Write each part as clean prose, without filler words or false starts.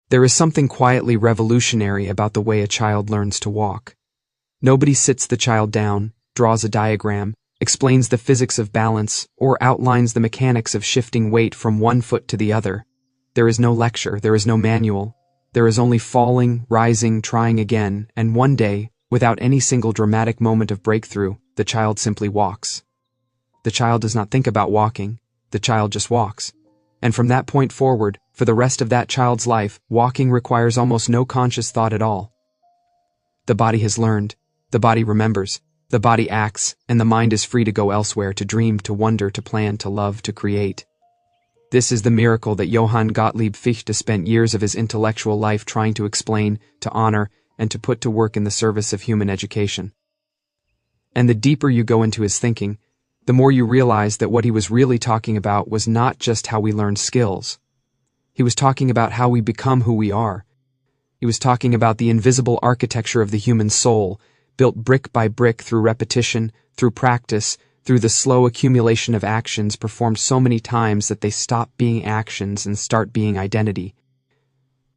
There is something quietly revolutionary about the way a child learns to walk. Nobody sits the child down, draws a diagram, explains the physics of balance, or outlines the mechanics of shifting weight from one foot to the other. There is no lecture, there is no manual. There is only falling, rising, trying again, and one day, without any single dramatic moment of breakthrough, the child simply walks. The child does not think about walking, the child just walks. And from that point forward, for the rest of that child's life, walking requires almost no conscious thought at all. The body has learned, the body remembers, the body acts, and the mind is free to go elsewhere, to dream, to wonder, to plan, to love, to create. This is the miracle that Johann Gottlieb Fichte spent years of his intellectual life trying to explain, to honor, and to put to work in the service of human education. And the deeper you go into his thinking, the more you realize that what he was really talking about was not just how we learn skills. He was talking about how we become who we are. He was talking about the invisible architecture of the human soul, built brick by brick through repetition, through practice, through the slow accumulation of actions performed so many times that they stop being actions and start being identity.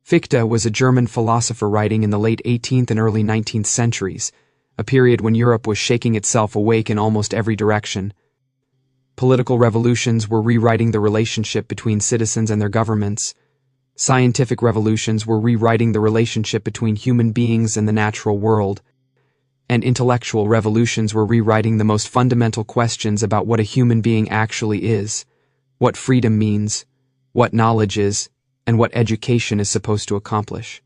Fichte was a German philosopher writing in the late 18th and early 19th centuries, a period when Europe was shaking itself awake in almost every direction. Political revolutions were rewriting the relationship between citizens and their governments. Scientific revolutions were rewriting the relationship between human beings and the natural world. And intellectual revolutions were rewriting the most fundamental questions about what a human being actually is, what freedom means, what knowledge is, and what education is supposed to accomplish.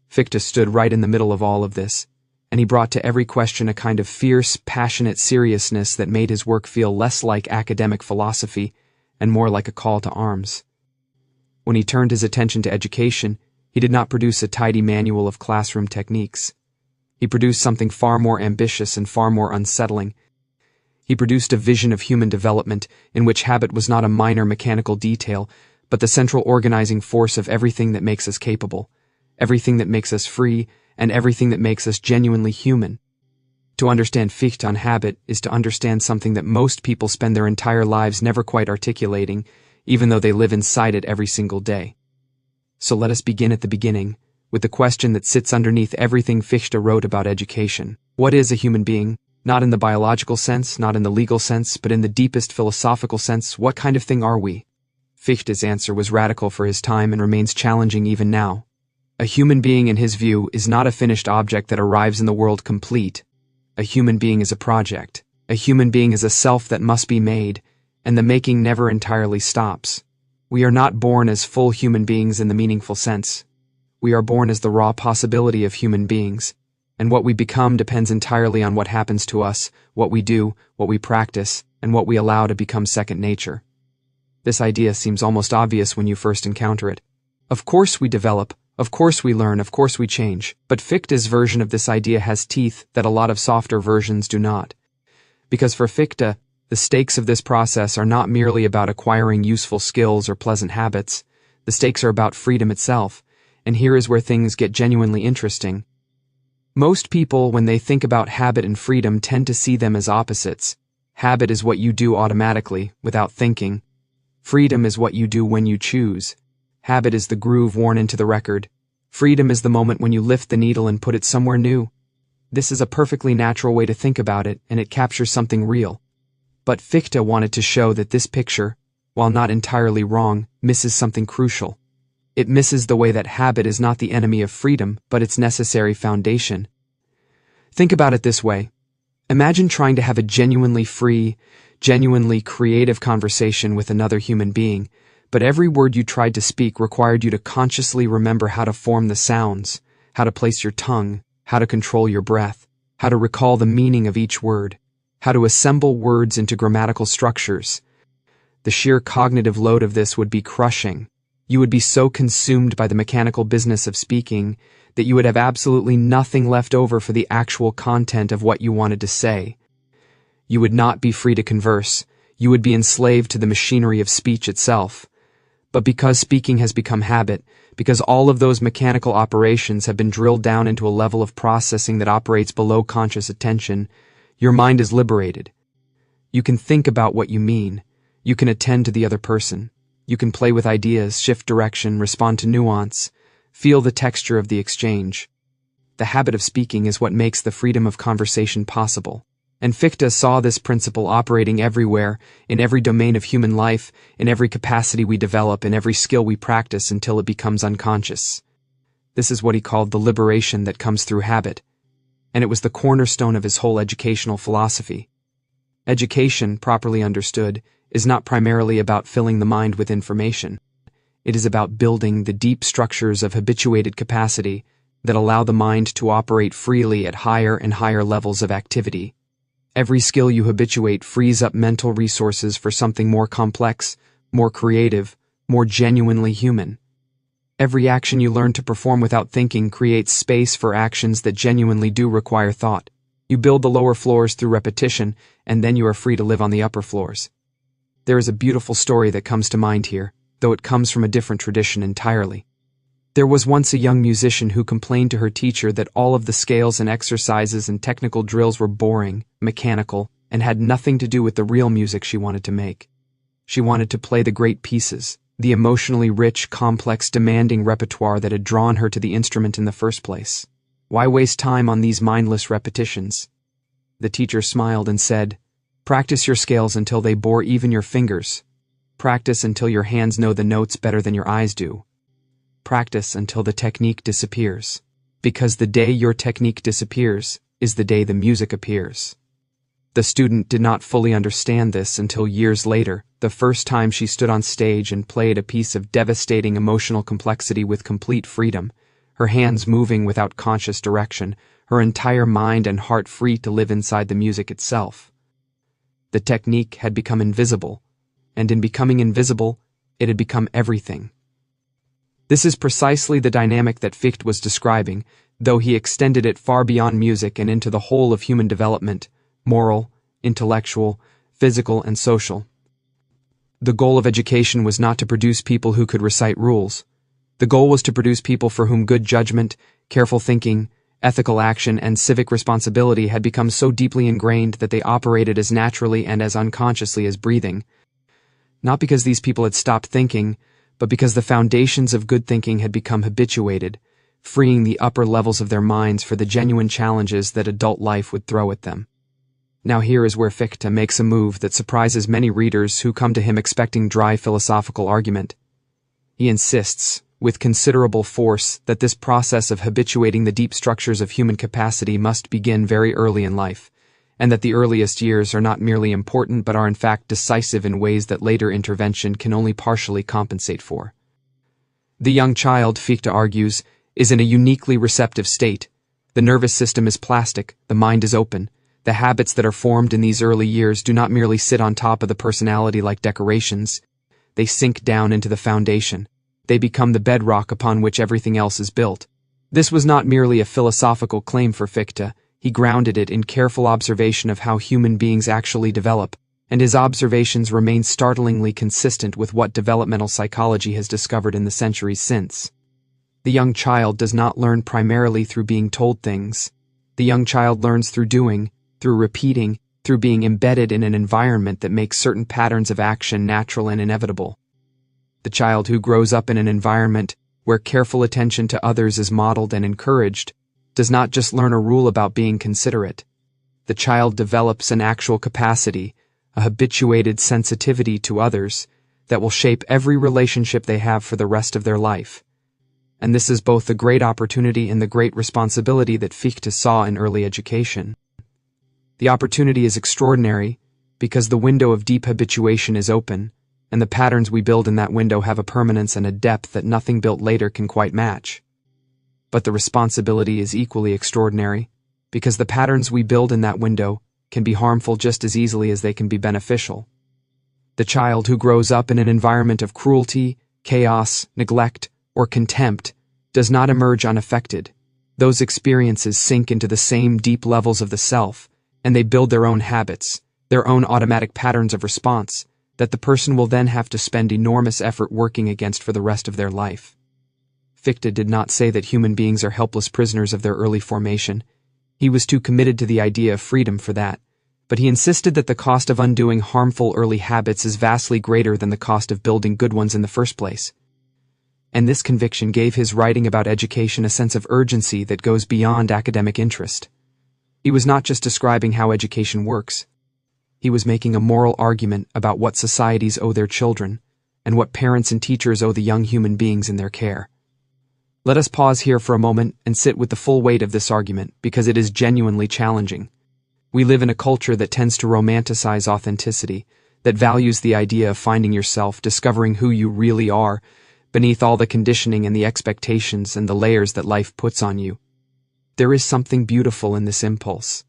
Fichte stood right in the middle of all of this, and he brought to every question a kind of fierce, passionate seriousness that made his work feel less like academic philosophy and more like a call to arms. When he turned his attention to education, he did not produce a tidy manual of classroom techniques. He produced something far more ambitious and far more unsettling. He produced a vision of human development in which habit was not a minor mechanical detail, but the central organizing force of everything that makes us capable, everything that makes us free, and everything that makes us genuinely human. To understand Fichte on habit is to understand something that most people spend their entire lives never quite articulating, even though they live inside it every single day. So let us begin at the beginning, with the question that sits underneath everything Fichte wrote about education. What is a human being? Not in the biological sense, not in the legal sense, but in the deepest philosophical sense, what kind of thing are we? Fichte's answer was radical for his time and remains challenging even now. A human being, in his view, is not a finished object that arrives in the world complete. A human being is a project. A human being is a self that must be made, and the making never entirely stops. We are not born as full human beings in the meaningful sense. We are born as the raw possibility of human beings, and what we become depends entirely on what happens to us, what we do, what we practice, and what we allow to become second nature. This idea seems almost obvious when you first encounter it. Of course we develop, of course we learn, of course we change, but Fichte's version of this idea has teeth that a lot of softer versions do not. Because for Fichte, the stakes of this process are not merely about acquiring useful skills or pleasant habits. The stakes are about freedom itself, and here is where things get genuinely interesting. Most people, when they think about habit and freedom, tend to see them as opposites. Habit is what you do automatically, without thinking. Freedom is what you do when you choose. Habit is the groove worn into the record. Freedom is the moment when you lift the needle and put it somewhere new. This is a perfectly natural way to think about it, and it captures something real. But Fichte wanted to show that this picture, while not entirely wrong, misses something crucial. It misses the way that habit is not the enemy of freedom, but its necessary foundation. Think about it this way. Imagine trying to have a genuinely free, genuinely creative conversation with another human being, but every word you tried to speak required you to consciously remember how to form the sounds, how to place your tongue, how to control your breath, how to recall the meaning of each word, how to assemble words into grammatical structures. The sheer cognitive load of this would be crushing. You would be so consumed by the mechanical business of speaking that you would have absolutely nothing left over for the actual content of what you wanted to say. You would not be free to converse. You would be enslaved to the machinery of speech itself. But because speaking has become habit, because all of those mechanical operations have been drilled down into a level of processing that operates below conscious attention, your mind is liberated. You can think about what you mean. You can attend to the other person. You can play with ideas, shift direction, respond to nuance. Feel the texture of the exchange. The habit of speaking is what makes the freedom of conversation possible. And Fichte saw this principle operating everywhere, in every domain of human life, in every capacity we develop, in every skill we practice until it becomes unconscious. This is what he called the liberation that comes through habit, and it was the cornerstone of his whole educational philosophy. Education, properly understood, is not primarily about filling the mind with information. It is about building the deep structures of habituated capacity that allow the mind to operate freely at higher and higher levels of activity. Every skill you habituate frees up mental resources for something more complex, more creative, more genuinely human. Every action you learn to perform without thinking creates space for actions that genuinely do require thought. You build the lower floors through repetition, and then you are free to live on the upper floors. There is a beautiful story that comes to mind here, though it comes from a different tradition entirely. There was once a young musician who complained to her teacher that all of the scales and exercises and technical drills were boring, mechanical, and had nothing to do with the real music she wanted to make. She wanted to play the great pieces, the emotionally rich, complex, demanding repertoire that had drawn her to the instrument in the first place. Why waste time on these mindless repetitions? The teacher smiled and said, "Practice your scales until they bore even your fingers. Practice until your hands know the notes better than your eyes do. Practice until the technique disappears, because the day your technique disappears is the day the music appears." The student did not fully understand this until years later, the first time she stood on stage and played a piece of devastating emotional complexity with complete freedom, her hands moving without conscious direction, her entire mind and heart free to live inside the music itself. The technique had become invisible, and in becoming invisible, it had become everything. This is precisely the dynamic that Fichte was describing, though he extended it far beyond music and into the whole of human development, moral, intellectual, physical, and social. The goal of education was not to produce people who could recite rules. The goal was to produce people for whom good judgment, careful thinking, ethical action, and civic responsibility had become so deeply ingrained that they operated as naturally and as unconsciously as breathing. Not because these people had stopped thinking, but because the foundations of good thinking had become habituated, freeing the upper levels of their minds for the genuine challenges that adult life would throw at them. Now here is where Fichte makes a move that surprises many readers who come to him expecting dry philosophical argument. He insists, with considerable force, that this process of habituating the deep structures of human capacity must begin very early in life, and that the earliest years are not merely important but are in fact decisive in ways that later intervention can only partially compensate for. The young child, Fichte argues, is in a uniquely receptive state. The nervous system is plastic, the mind is open. The habits that are formed in these early years do not merely sit on top of the personality like decorations. They sink down into the foundation. They become the bedrock upon which everything else is built. This was not merely a philosophical claim for Fichte. He grounded it in careful observation of how human beings actually develop, and his observations remain startlingly consistent with what developmental psychology has discovered in the centuries since. The young child does not learn primarily through being told things. The young child learns through doing, through repeating, through being embedded in an environment that makes certain patterns of action natural and inevitable. The child who grows up in an environment where careful attention to others is modeled and encouraged does not just learn a rule about being considerate. The child develops an actual capacity, a habituated sensitivity to others that will shape every relationship they have for the rest of their life. And this is both the great opportunity and the great responsibility that Fichte saw in early education. The opportunity is extraordinary because the window of deep habituation is open, and the patterns we build in that window have a permanence and a depth that nothing built later can quite match. But the responsibility is equally extraordinary because the patterns we build in that window can be harmful just as easily as they can be beneficial. The child who grows up in an environment of cruelty, chaos, neglect, or contempt does not emerge unaffected. Those experiences sink into the same deep levels of the self, and they build their own habits, their own automatic patterns of response, that the person will then have to spend enormous effort working against for the rest of their life. Fichte did not say that human beings are helpless prisoners of their early formation. He was too committed to the idea of freedom for that, but he insisted that the cost of undoing harmful early habits is vastly greater than the cost of building good ones in the first place. and this conviction gave his writing about education a sense of urgency that goes beyond academic interest. He was not just describing how education works. He was making a moral argument about what societies owe their children, and what parents and teachers owe the young human beings in their care. Let us pause here for a moment and sit with the full weight of this argument, because it is genuinely challenging. We live in a culture that tends to romanticize authenticity, that values the idea of finding yourself, discovering who you really are, beneath all the conditioning and the expectations and the layers that life puts on you. There is something beautiful in this impulse,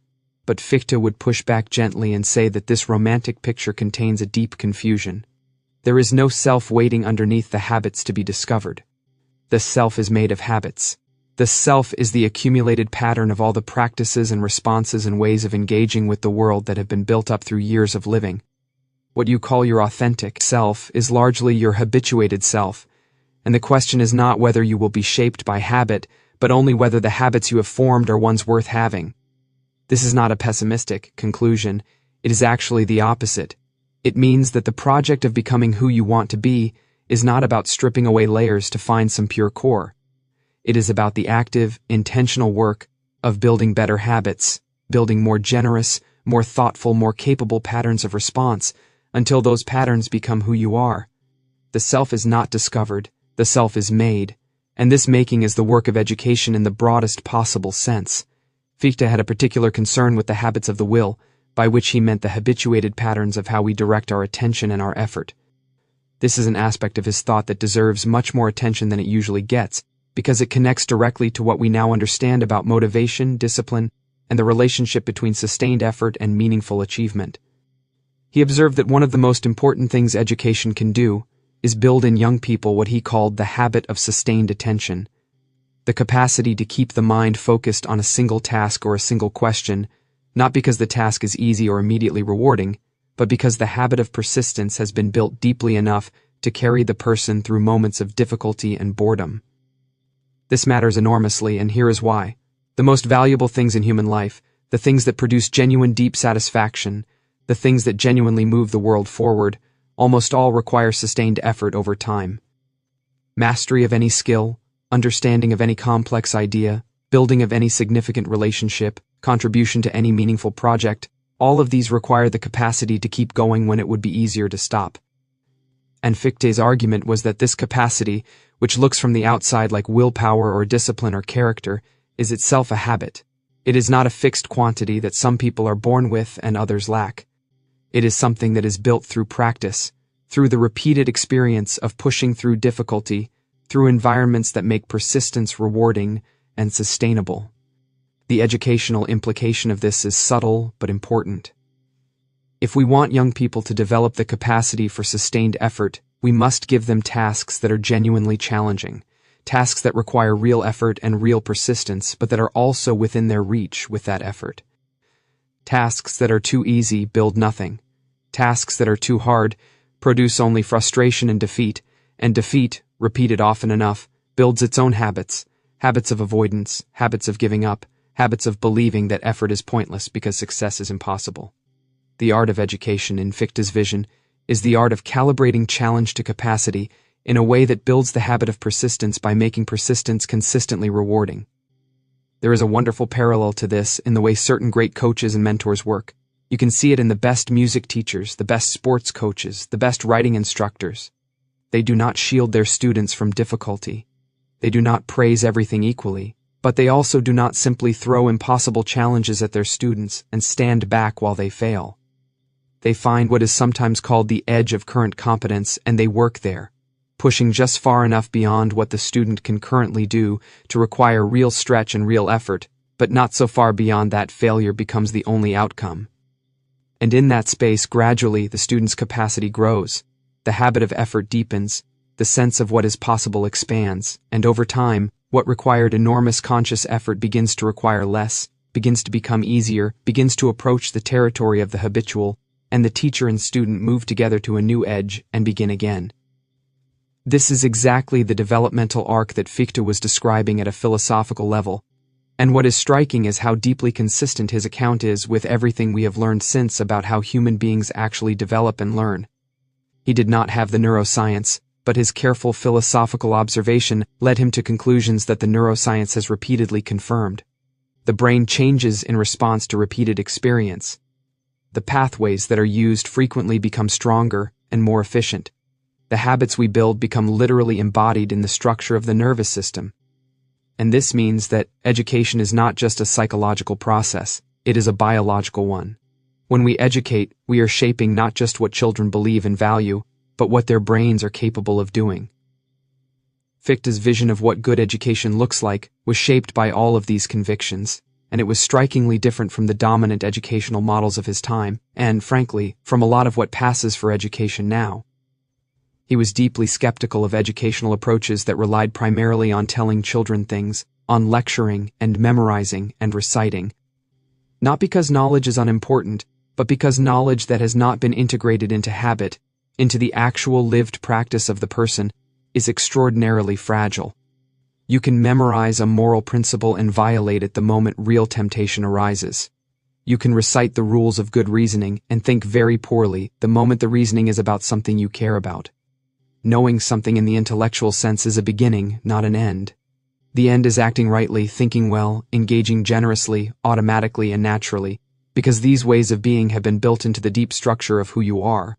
but Fichte would push back gently and say that this romantic picture contains a deep confusion. There is no self waiting underneath the habits to be discovered. The self is made of habits. The self is the accumulated pattern of all the practices and responses and ways of engaging with the world that have been built up through years of living. What you call your authentic self is largely your habituated self, and the question is not whether you will be shaped by habit, but only whether the habits you have formed are ones worth having. This is not a pessimistic conclusion. It is actually the opposite. It means that the project of becoming who you want to be is not about stripping away layers to find some pure core. It is about the active, intentional work of building better habits, building more generous, more thoughtful, more capable patterns of response, until those patterns become who you are. The self is not discovered, the self is made, and this making is the work of education in the broadest possible sense. Fichte had a particular concern with the habits of the will, by which he meant the habituated patterns of how we direct our attention and our effort. This is an aspect of his thought that deserves much more attention than it usually gets, because it connects directly to what we now understand about motivation, discipline, and the relationship between sustained effort and meaningful achievement. He observed that one of the most important things education can do is build in young people what he called the habit of sustained attention, the capacity to keep the mind focused on a single task or a single question, not because the task is easy or immediately rewarding, but because the habit of persistence has been built deeply enough to carry the person through moments of difficulty and boredom. This matters enormously, and here is why. The most valuable things in human life, the things that produce genuine deep satisfaction, the things that genuinely move the world forward, almost all require sustained effort over time. Mastery of any skill, understanding of any complex idea, building of any significant relationship, contribution to any meaningful project, all of these require the capacity to keep going when it would be easier to stop. And Fichte's argument was that this capacity, which looks from the outside like willpower or discipline or character, is itself a habit. It is not a fixed quantity that some people are born with and others lack. It is something that is built through practice, through the repeated experience of pushing through difficulty, through environments that make persistence rewarding and sustainable. The educational implication of this is subtle but important. If we want young people to develop the capacity for sustained effort, we must give them tasks that are genuinely challenging, tasks that require real effort and real persistence, but that are also within their reach with that effort. Tasks that are too easy build nothing. Tasks that are too hard produce only frustration and defeat, repeated often enough, builds its own habits, habits of avoidance, habits of giving up, habits of believing that effort is pointless because success is impossible. The art of education, in Fichte's vision, is the art of calibrating challenge to capacity in a way that builds the habit of persistence by making persistence consistently rewarding. There is a wonderful parallel to this in the way certain great coaches and mentors work. You can see it in the best music teachers, the best sports coaches, the best writing instructors. They do not shield their students from difficulty. They do not praise everything equally, but they also do not simply throw impossible challenges at their students and stand back while they fail. They find what is sometimes called the edge of current competence, and they work there, pushing just far enough beyond what the student can currently do to require real stretch and real effort, but not so far beyond that failure becomes the only outcome. And in that space, gradually, the student's capacity grows, the habit of effort deepens, the sense of what is possible expands, and over time, what required enormous conscious effort begins to require less, begins to become easier, begins to approach the territory of the habitual, and the teacher and student move together to a new edge and begin again. This is exactly the developmental arc that Fichte was describing at a philosophical level, and what is striking is how deeply consistent his account is with everything we have learned since about how human beings actually develop and learn. He did not have the neuroscience, but his careful philosophical observation led him to conclusions that the neuroscience has repeatedly confirmed. The brain changes in response to repeated experience. The pathways that are used frequently become stronger and more efficient. The habits we build become literally embodied in the structure of the nervous system. And this means that education is not just a psychological process, it is a biological one. When we educate, we are shaping not just what children believe and value, but what their brains are capable of doing. Fichte's vision of what good education looks like was shaped by all of these convictions, and it was strikingly different from the dominant educational models of his time, and, frankly, from a lot of what passes for education now. He was deeply skeptical of educational approaches that relied primarily on telling children things, on lecturing and memorizing and reciting. Not because knowledge is unimportant, but because knowledge that has not been integrated into habit, into the actual lived practice of the person, is extraordinarily fragile. You can memorize a moral principle and violate it the moment real temptation arises. You can recite the rules of good reasoning and think very poorly the moment the reasoning is about something you care about. Knowing something in the intellectual sense is a beginning, not an end. The end is acting rightly, thinking well, engaging generously, automatically and naturally, because these ways of being have been built into the deep structure of who you are.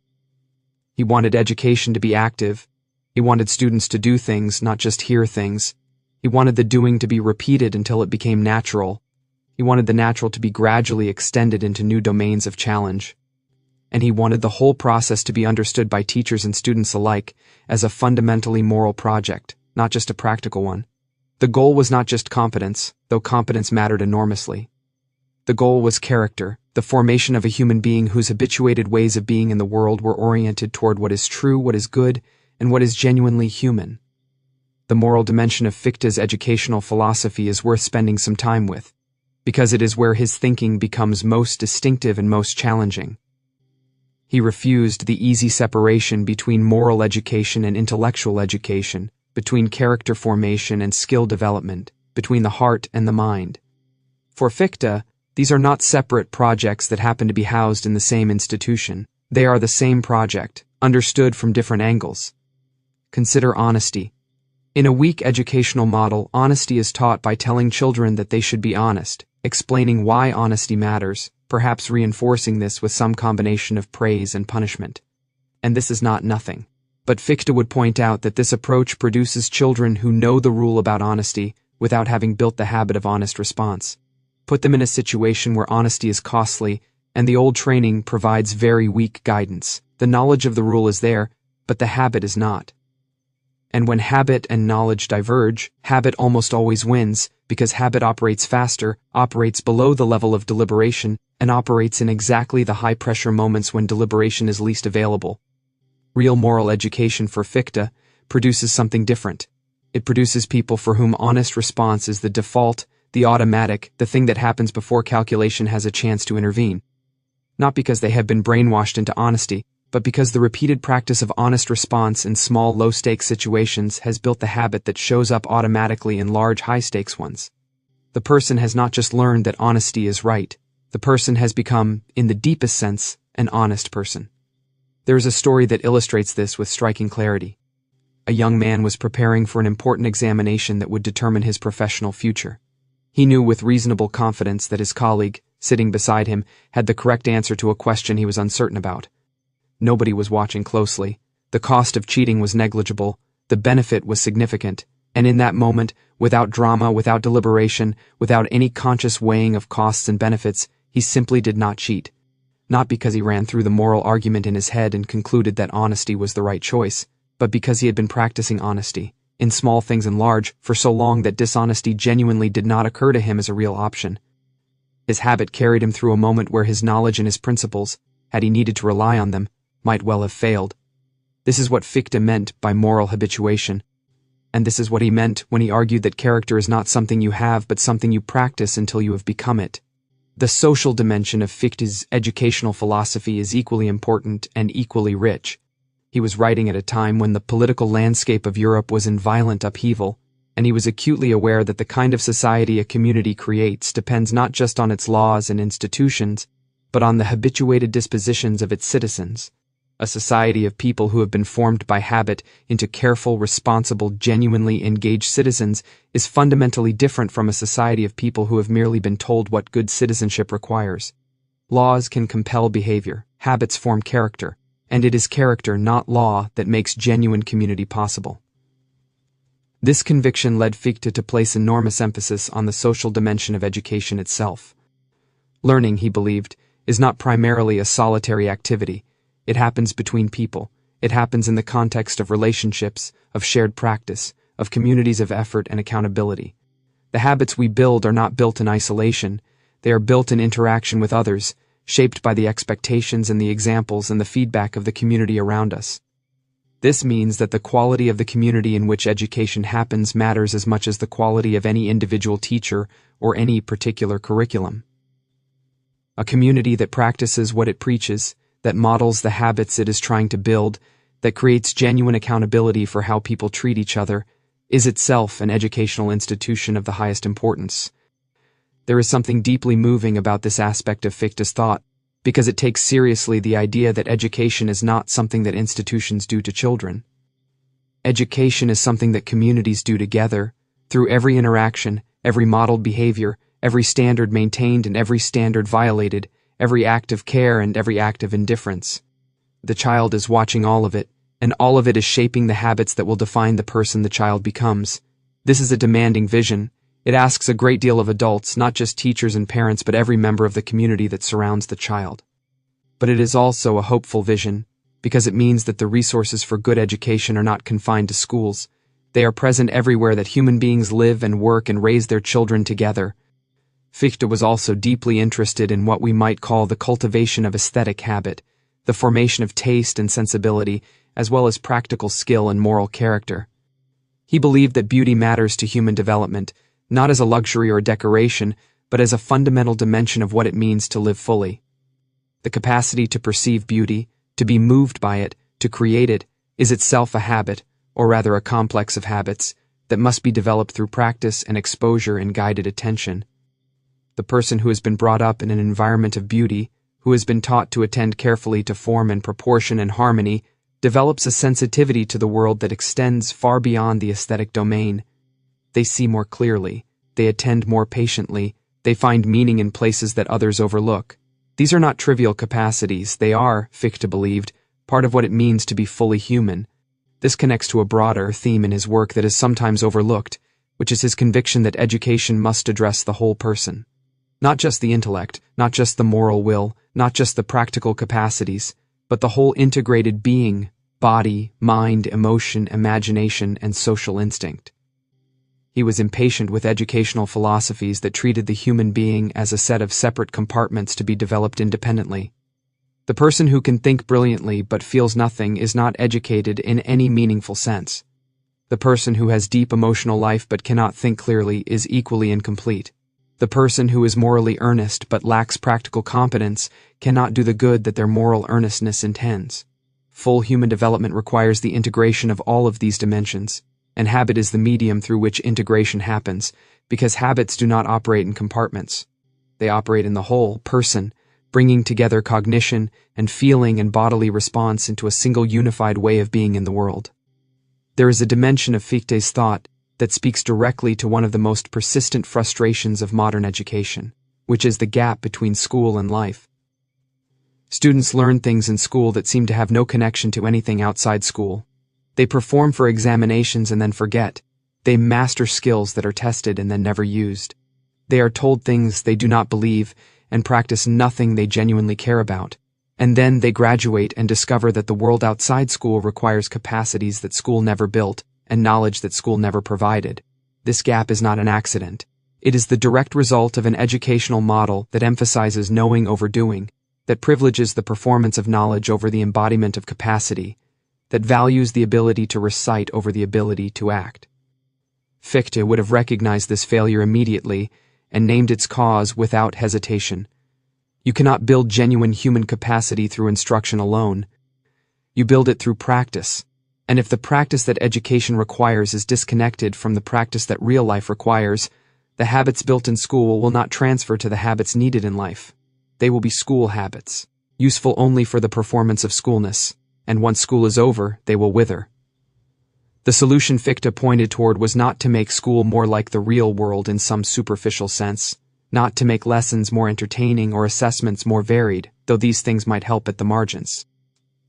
He wanted education to be active. He wanted students to do things, not just hear things. He wanted the doing to be repeated until it became natural. He wanted the natural to be gradually extended into new domains of challenge. And he wanted the whole process to be understood by teachers and students alike as a fundamentally moral project, not just a practical one. The goal was not just competence, though competence mattered enormously. The goal was character, the formation of a human being whose habituated ways of being in the world were oriented toward what is true, what is good, and what is genuinely human. The moral dimension of Fichte's educational philosophy is worth spending some time with, because it is where his thinking becomes most distinctive and most challenging. He refused the easy separation between moral education and intellectual education, between character formation and skill development, between the heart and the mind. For Fichte, these are not separate projects that happen to be housed in the same institution. They are the same project, understood from different angles. Consider honesty. In a weak educational model, honesty is taught by telling children that they should be honest, explaining why honesty matters, perhaps reinforcing this with some combination of praise and punishment. And this is not nothing. But Fichte would point out that this approach produces children who know the rule about honesty without having built the habit of honest response. Put them in a situation where honesty is costly, and the old training provides very weak guidance. The knowledge of the rule is there, but the habit is not. And when habit and knowledge diverge, habit almost always wins, because habit operates faster, operates below the level of deliberation, and operates in exactly the high-pressure moments when deliberation is least available. Real moral education for Fichte produces something different. It produces people for whom honest response is the default, the automatic, the thing that happens before calculation has a chance to intervene. Not because they have been brainwashed into honesty, but because the repeated practice of honest response in small, low-stakes situations has built the habit that shows up automatically in large, high-stakes ones. The person has not just learned that honesty is right. The person has become, in the deepest sense, an honest person. There is a story that illustrates this with striking clarity. A young man was preparing for an important examination that would determine his professional future. He knew with reasonable confidence that his colleague, sitting beside him, had the correct answer to a question he was uncertain about. Nobody was watching closely. The cost of cheating was negligible. The benefit was significant. And in that moment, without drama, without deliberation, without any conscious weighing of costs and benefits, he simply did not cheat. Not because he ran through the moral argument in his head and concluded that honesty was the right choice, but because he had been practicing honesty, in small things and large, for so long that dishonesty genuinely did not occur to him as a real option. His habit carried him through a moment where his knowledge and his principles, had he needed to rely on them, might well have failed. This is what Fichte meant by moral habituation. And this is what he meant when he argued that character is not something you have but something you practice until you have become it. The social dimension of Fichte's educational philosophy is equally important and equally rich. He was writing at a time when the political landscape of Europe was in violent upheaval, and he was acutely aware that the kind of society a community creates depends not just on its laws and institutions, but on the habituated dispositions of its citizens. A society of people who have been formed by habit into careful, responsible, genuinely engaged citizens is fundamentally different from a society of people who have merely been told what good citizenship requires. Laws can compel behavior, habits form character, and it is character, not law, that makes genuine community possible. This conviction led Fichte to place enormous emphasis on the social dimension of education itself. Learning, he believed, is not primarily a solitary activity. It happens between people. It happens in the context of relationships, of shared practice, of communities of effort and accountability. The habits we build are not built in isolation. They are built in interaction with others, shaped by the expectations and the examples and the feedback of the community around us. This means that the quality of the community in which education happens matters as much as the quality of any individual teacher or any particular curriculum. A community that practices what it preaches, that models the habits it is trying to build, that creates genuine accountability for how people treat each other, is itself an educational institution of the highest importance. There is something deeply moving about this aspect of Fichte's thought, because it takes seriously the idea that education is not something that institutions do to children. Education is something that communities do together, through every interaction, every modeled behavior, every standard maintained and every standard violated, every act of care and every act of indifference. The child is watching all of it, and all of it is shaping the habits that will define the person the child becomes. This is a demanding vision. It asks a great deal of adults, not just teachers and parents, but every member of the community that surrounds the child. But it is also a hopeful vision, because it means that the resources for good education are not confined to schools. They are present everywhere that human beings live and work and raise their children together. Fichte was also deeply interested in what we might call the cultivation of aesthetic habit, the formation of taste and sensibility, as well as practical skill and moral character. He believed that beauty matters to human development, not as a luxury or a decoration, but as a fundamental dimension of what it means to live fully. The capacity to perceive beauty, to be moved by it, to create it, is itself a habit, or rather a complex of habits, that must be developed through practice and exposure and guided attention. The person who has been brought up in an environment of beauty, who has been taught to attend carefully to form and proportion and harmony, develops a sensitivity to the world that extends far beyond the aesthetic domain. They see more clearly, they attend more patiently, they find meaning in places that others overlook. These are not trivial capacities, they are, Fichte believed, part of what it means to be fully human. This connects to a broader theme in his work that is sometimes overlooked, which is his conviction that education must address the whole person. Not just the intellect, not just the moral will, not just the practical capacities, but the whole integrated being, body, mind, emotion, imagination, and social instinct. He was impatient with educational philosophies that treated the human being as a set of separate compartments to be developed independently. The person who can think brilliantly but feels nothing is not educated in any meaningful sense. The person who has deep emotional life but cannot think clearly is equally incomplete. The person who is morally earnest but lacks practical competence cannot do the good that their moral earnestness intends. Full human development requires the integration of all of these dimensions, and habit is the medium through which integration happens, because habits do not operate in compartments. They operate in the whole person, bringing together cognition and feeling and bodily response into a single unified way of being in the world. There is a dimension of Fichte's thought that speaks directly to one of the most persistent frustrations of modern education, which is the gap between school and life. Students learn things in school that seem to have no connection to anything outside school. They perform for examinations and then forget. They master skills that are tested and then never used. They are told things they do not believe and practice nothing they genuinely care about. And then they graduate and discover that the world outside school requires capacities that school never built and knowledge that school never provided. This gap is not an accident. It is the direct result of an educational model that emphasizes knowing over doing, that privileges the performance of knowledge over the embodiment of capacity, that values the ability to recite over the ability to act. Fichte would have recognized this failure immediately and named its cause without hesitation. You cannot build genuine human capacity through instruction alone. You build it through practice. And if the practice that education requires is disconnected from the practice that real life requires, the habits built in school will not transfer to the habits needed in life. They will be school habits, useful only for the performance of schoolness. and once school is over, they will wither. The solution Fichte pointed toward was not to make school more like the real world in some superficial sense, not to make lessons more entertaining or assessments more varied, though these things might help at the margins.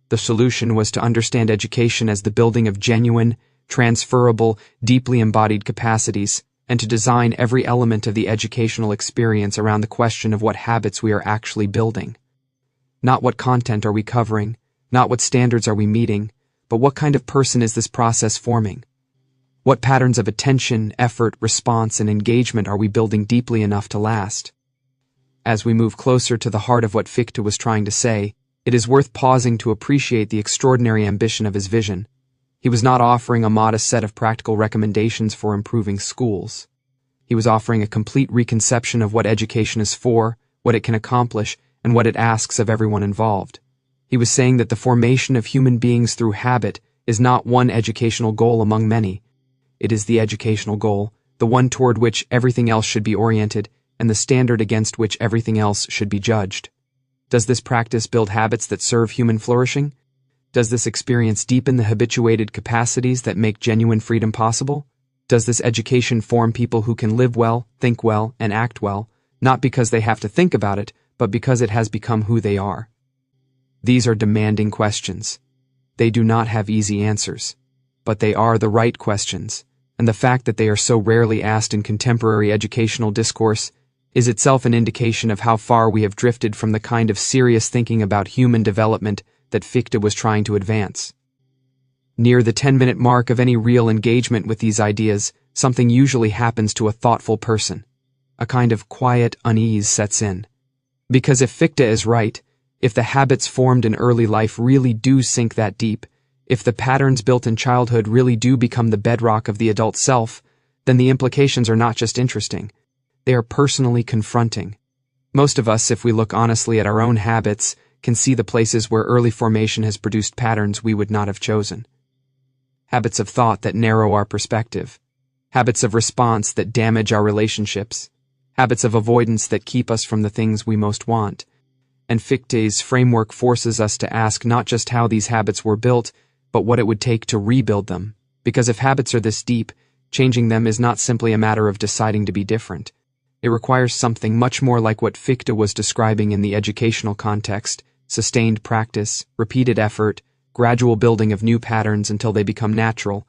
The solution was to understand education as the building of genuine, transferable, deeply embodied capacities, and to design every element of the educational experience around the question of what habits we are actually building. Not what content are we covering, not what standards are we meeting, but what kind of person is this process forming? What patterns of attention, effort, response, and engagement are we building deeply enough to last? As we move closer to the heart of what Fichte was trying to say, it is worth pausing to appreciate the extraordinary ambition of his vision. He was not offering a modest set of practical recommendations for improving schools. He was offering a complete reconception of what education is for, what it can accomplish, and what it asks of everyone involved. He was saying that the formation of human beings through habit is not one educational goal among many. It is the educational goal, the one toward which everything else should be oriented, and the standard against which everything else should be judged. Does this practice build habits that serve human flourishing? Does this experience deepen the habituated capacities that make genuine freedom possible? Does this education form people who can live well, think well, and act well, not because they have to think about it, but because it has become who they are? These are demanding questions. They do not have easy answers, but they are the right questions, and the fact that they are so rarely asked in contemporary educational discourse is itself an indication of how far we have drifted from the kind of serious thinking about human development that Fichte was trying to advance. Near the 10-minute mark of any real engagement with these ideas, something usually happens to a thoughtful person. A kind of quiet unease sets in. Because if Fichte is right, if the habits formed in early life really do sink that deep, if the patterns built in childhood really do become the bedrock of the adult self, then the implications are not just interesting. They are personally confronting. Most of us, if we look honestly at our own habits, can see the places where early formation has produced patterns we would not have chosen. Habits of thought that narrow our perspective. Habits of response that damage our relationships. Habits of avoidance that keep us from the things we most want. And Fichte's framework forces us to ask not just how these habits were built, but what it would take to rebuild them. Because if habits are this deep, changing them is not simply a matter of deciding to be different. It requires something much more like what Fichte was describing in the educational context: sustained practice, repeated effort, gradual building of new patterns until they become natural,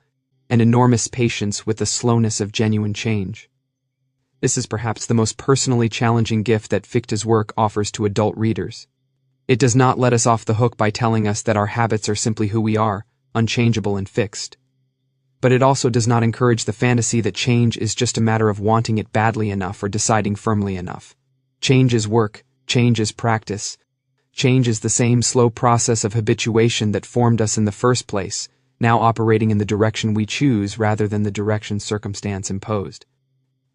and enormous patience with the slowness of genuine change. This is perhaps the most personally challenging gift that Fichte's work offers to adult readers. It does not let us off the hook by telling us that our habits are simply who we are, unchangeable and fixed. But it also does not encourage the fantasy that change is just a matter of wanting it badly enough or deciding firmly enough. Change is work, change is practice. Change is the same slow process of habituation that formed us in the first place, now operating in the direction we choose rather than the direction circumstance imposed.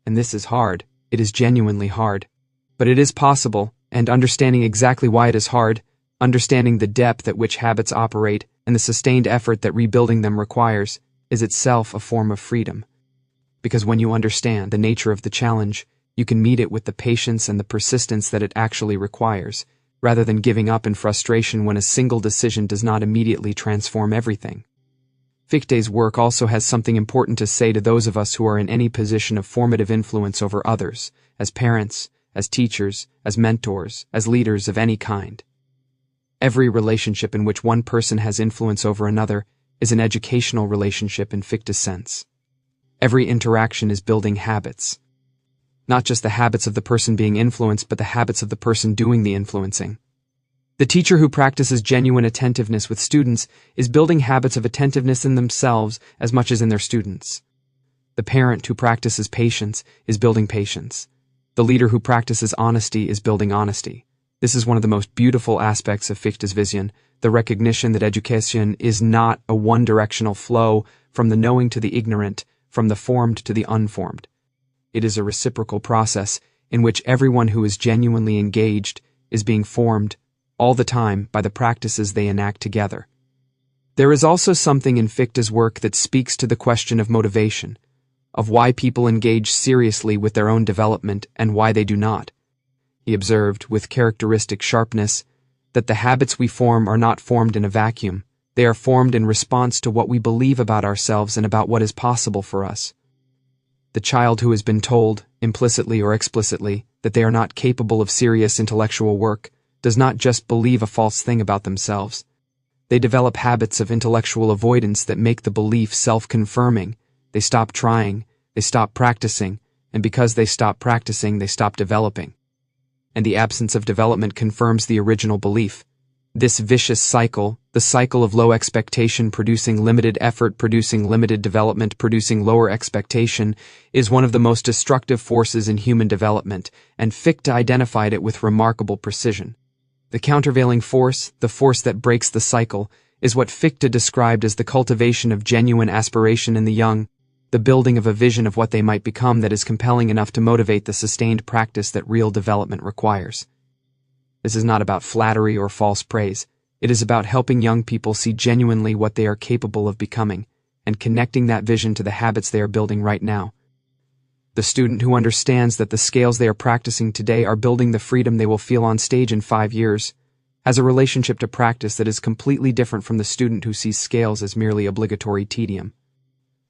And this is hard. It is genuinely hard. But it is possible, and understanding exactly why it is hard, understanding the depth at which habits operate and the sustained effort that rebuilding them requires, is itself a form of freedom. Because when you understand the nature of the challenge, you can meet it with the patience and the persistence that it actually requires, rather than giving up in frustration when a single decision does not immediately transform everything. Fichte's work also has something important to say to those of us who are in any position of formative influence over others, as parents, as teachers, as mentors, as leaders of any kind. Every relationship in which one person has influence over another is an educational relationship in Fichte's sense. Every interaction is building habits. Not just the habits of the person being influenced, but the habits of the person doing the influencing. The teacher who practices genuine attentiveness with students is building habits of attentiveness in themselves as much as in their students. The parent who practices patience is building patience. The leader who practices honesty is building honesty. This is one of the most beautiful aspects of Fichte's vision, the recognition that education is not a one-directional flow from the knowing to the ignorant, from the formed to the unformed. It is a reciprocal process in which everyone who is genuinely engaged is being formed all the time by the practices they enact together. There is also something in Fichte's work that speaks to the question of motivation, of why people engage seriously with their own development and why they do not. He observed, with characteristic sharpness, that the habits we form are not formed in a vacuum. They are formed in response to what we believe about ourselves and about what is possible for us. The child who has been told, implicitly or explicitly, that they are not capable of serious intellectual work does not just believe a false thing about themselves. They develop habits of intellectual avoidance that make the belief self-confirming. They stop trying, they stop practicing, and because they stop practicing, they stop developing. And the absence of development confirms the original belief. This vicious cycle, the cycle of low expectation producing limited effort, producing limited development, producing lower expectation, is one of the most destructive forces in human development, and Fichte identified it with remarkable precision. The countervailing force, the force that breaks the cycle, is what Fichte described as the cultivation of genuine aspiration in the young, the building of a vision of what they might become that is compelling enough to motivate the sustained practice that real development requires. This is not about flattery or false praise. It is about helping young people see genuinely what they are capable of becoming, and connecting that vision to the habits they are building right now. The student who understands that the scales they are practicing today are building the freedom they will feel on stage in 5 years, has a relationship to practice that is completely different from the student who sees scales as merely obligatory tedium.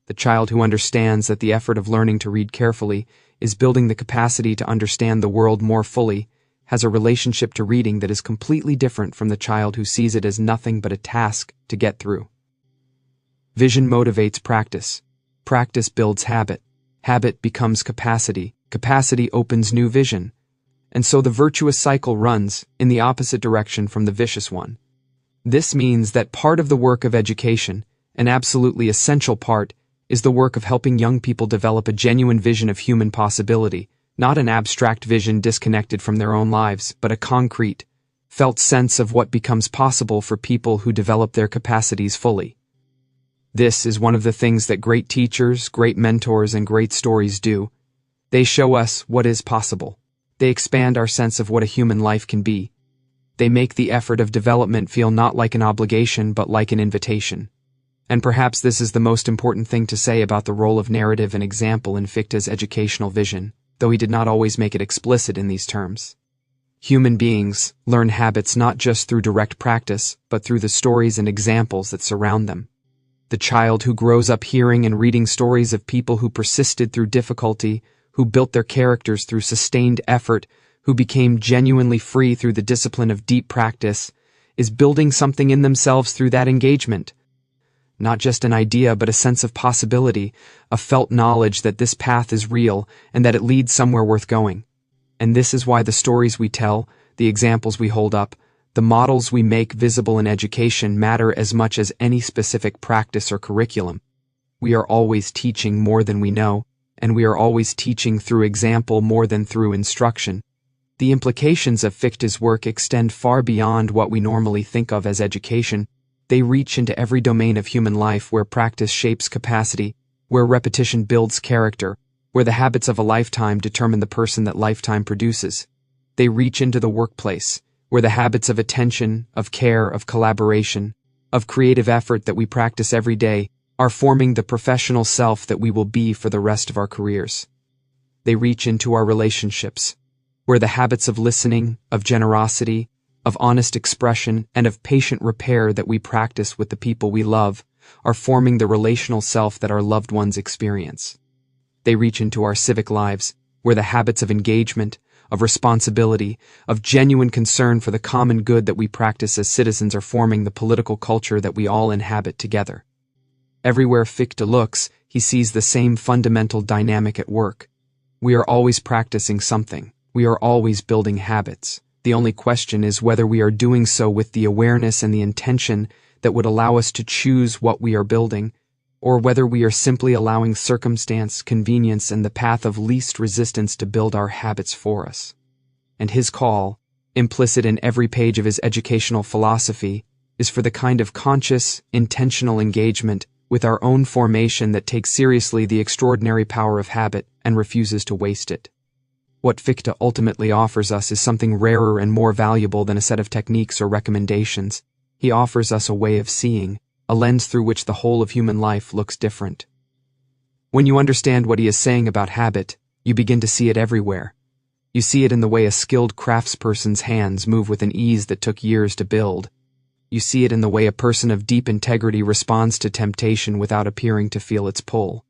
The child who understands that the effort of learning to read carefully is building the capacity to understand the world more fully has a relationship to reading that is completely different from the child who sees it as nothing but a task to get through. Vision motivates practice. Practice builds habit. Habit becomes capacity. Capacity opens new vision. And so the virtuous cycle runs in the opposite direction from the vicious one. This means that part of the work of education, an absolutely essential part, is the work of helping young people develop a genuine vision of human possibility, not an abstract vision disconnected from their own lives, but a concrete, felt sense of what becomes possible for people who develop their capacities fully. This is one of the things that great teachers, great mentors, and great stories do. They show us what is possible. They expand our sense of what a human life can be. They make the effort of development feel not like an obligation but like an invitation. And perhaps this is the most important thing to say about the role of narrative and example in Fichte's educational vision, though he did not always make it explicit in these terms. Human beings learn habits not just through direct practice, but through the stories and examples that surround them. The child who grows up hearing and reading stories of people who persisted through difficulty, who built their characters through sustained effort, who became genuinely free through the discipline of deep practice, is building something in themselves through that engagement. Not just an idea, but a sense of possibility, a felt knowledge that this path is real and that it leads somewhere worth going. And this is why the stories we tell, the examples we hold up, the models we make visible in education matter as much as any specific practice or curriculum. We are always teaching more than we know, and we are always teaching through example more than through instruction. The implications of Fichte's work extend far beyond what we normally think of as education. They reach into every domain of human life where practice shapes capacity, where repetition builds character, where the habits of a lifetime determine the person that lifetime produces. They reach into the workplace, where the habits of attention, of care, of collaboration, of creative effort that we practice every day are forming the professional self that we will be for the rest of our careers. They reach into our relationships, where the habits of listening, of generosity, of honest expression, and of patient repair that we practice with the people we love are forming the relational self that our loved ones experience. They reach into our civic lives, where the habits of engagement, of responsibility, of genuine concern for the common good that we practice as citizens are forming the political culture that we all inhabit together. Everywhere Fichte looks, he sees the same fundamental dynamic at work. We are always practicing something. We are always building habits. The only question is whether we are doing so with the awareness and the intention that would allow us to choose what we are building, or whether we are simply allowing circumstance, convenience, and the path of least resistance to build our habits for us. And his call, implicit in every page of his educational philosophy, is for the kind of conscious, intentional engagement with our own formation that takes seriously the extraordinary power of habit and refuses to waste it. What Fichte ultimately offers us is something rarer and more valuable than a set of techniques or recommendations. He offers us a way of seeing, a lens through which the whole of human life looks different. When you understand what he is saying about habit, you begin to see it everywhere. You see it in the way a skilled craftsperson's hands move with an ease that took years to build. You see it in the way a person of deep integrity responds to temptation without appearing to feel its pull.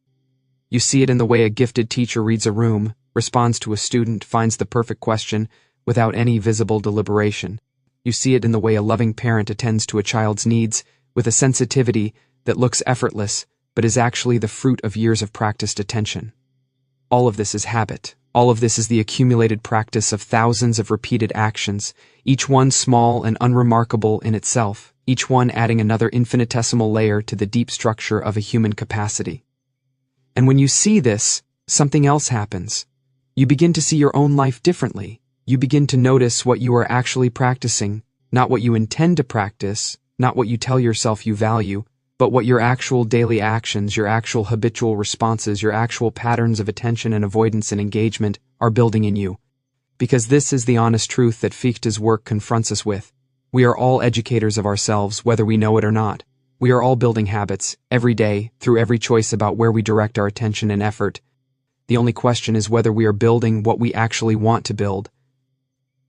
You see it in the way a gifted teacher reads a room, responds to a student, finds the perfect question without any visible deliberation. You see it in the way a loving parent attends to a child's needs with a sensitivity that looks effortless but is actually the fruit of years of practiced attention. All of this is habit. All of this is the accumulated practice of thousands of repeated actions, each one small and unremarkable in itself, each one adding another infinitesimal layer to the deep structure of a human capacity. And when you see this, something else happens. You begin to see your own life differently. You begin to notice what you are actually practicing, not what you intend to practice, not what you tell yourself you value, but what your actual daily actions, your actual habitual responses, your actual patterns of attention and avoidance and engagement are building in you. Because this is the honest truth that Fichte's work confronts us with. We are all educators of ourselves, whether we know it or not. We are all building habits, every day, through every choice about where we direct our attention and effort. The only question is whether we are building what we actually want to build.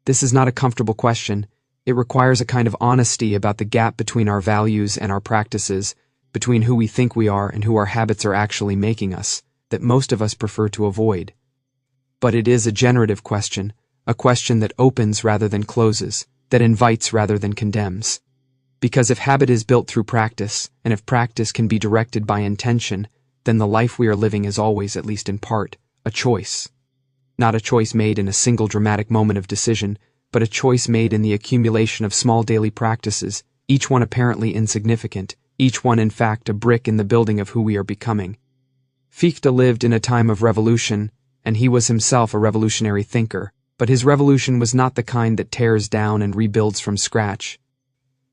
This is not a comfortable question. It requires a kind of honesty about the gap between our values and our practices, between who we think we are and who our habits are actually making us, that most of us prefer to avoid. But it is a generative question, a question that opens rather than closes, that invites rather than condemns. Because if habit is built through practice, and if practice can be directed by intention, then the life we are living is always, at least in part, a choice. Not a choice made in a single dramatic moment of decision, but a choice made in the accumulation of small daily practices, each one apparently insignificant, each one in fact a brick in the building of who we are becoming. Fichte lived in a time of revolution, and he was himself a revolutionary thinker, but his revolution was not the kind that tears down and rebuilds from scratch.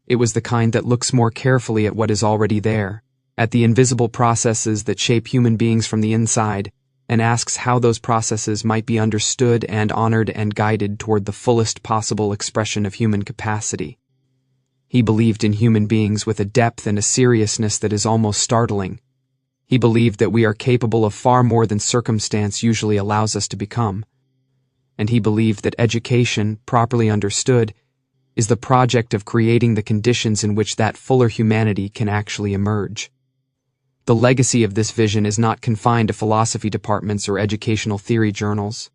It was the kind that looks more carefully at what is already there, at the invisible processes that shape human beings from the inside, and asks how those processes might be understood and honored and guided toward the fullest possible expression of human capacity. He believed in human beings with a depth and a seriousness that is almost startling. He believed that we are capable of far more than circumstance usually allows us to become. And he believed that education, properly understood, is the project of creating the conditions in which that fuller humanity can actually emerge. The legacy of this vision is not confined to philosophy departments or educational theory journals.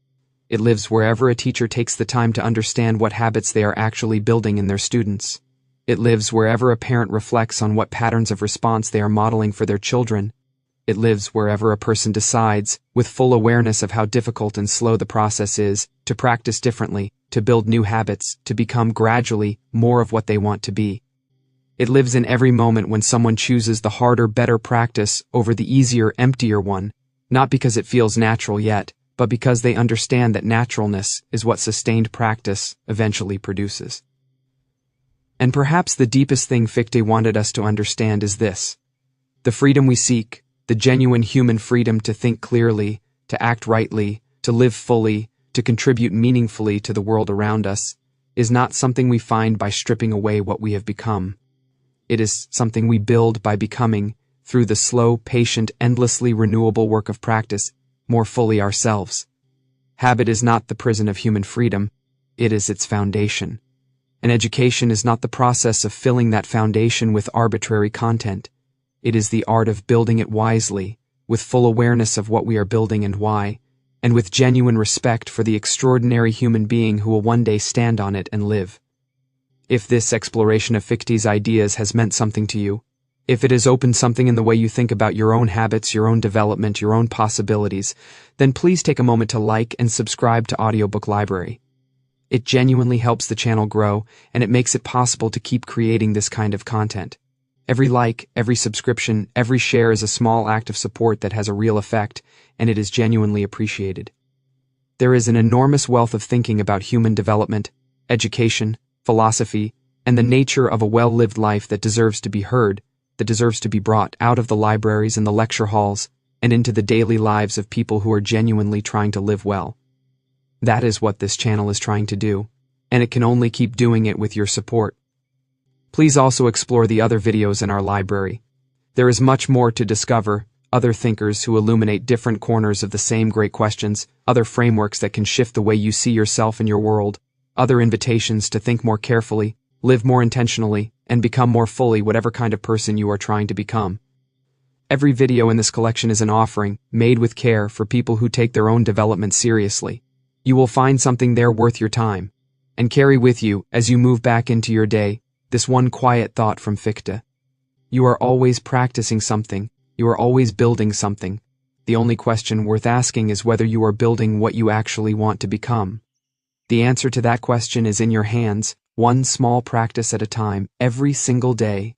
It lives wherever a teacher takes the time to understand what habits they are actually building in their students. It lives wherever a parent reflects on what patterns of response they are modeling for their children. It lives wherever a person decides, with full awareness of how difficult and slow the process is, to practice differently, to build new habits, to become gradually more of what they want to be. It lives in every moment when someone chooses the harder, better practice over the easier, emptier one, not because it feels natural yet, but because they understand that naturalness is what sustained practice eventually produces. And perhaps the deepest thing Fichte wanted us to understand is this: the freedom we seek, the genuine human freedom to think clearly, to act rightly, to live fully, to contribute meaningfully to the world around us, is not something we find by stripping away what we have become. It is something we build by becoming, through the slow, patient, endlessly renewable work of practice, more fully ourselves. Habit is not the prison of human freedom, it is its foundation. And education is not the process of filling that foundation with arbitrary content. It is the art of building it wisely, with full awareness of what we are building and why, and with genuine respect for the extraordinary human being who will one day stand on it and live. If this exploration of Fichte's ideas has meant something to you, if it has opened something in the way you think about your own habits, your own development, your own possibilities, then please take a moment to like and subscribe to Audiobook Library. It genuinely helps the channel grow, and it makes it possible to keep creating this kind of content. Every like, every subscription, every share is a small act of support that has a real effect, and it is genuinely appreciated. There is an enormous wealth of thinking about human development, education, philosophy, and the nature of a well-lived life that deserves to be heard, that deserves to be brought out of the libraries and the lecture halls, and into the daily lives of people who are genuinely trying to live well. That is what this channel is trying to do, and it can only keep doing it with your support. Please also explore the other videos in our library. There is much more to discover, other thinkers who illuminate different corners of the same great questions, other frameworks that can shift the way you see yourself and your world, other invitations to think more carefully, live more intentionally, and become more fully whatever kind of person you are trying to become. Every video in this collection is an offering, made with care for people who take their own development seriously. You will find something there worth your time. And carry with you, as you move back into your day, this one quiet thought from Fichte. You are always practicing something, you are always building something. The only question worth asking is whether you are building what you actually want to become. The answer to that question is in your hands, one small practice at a time, every single day.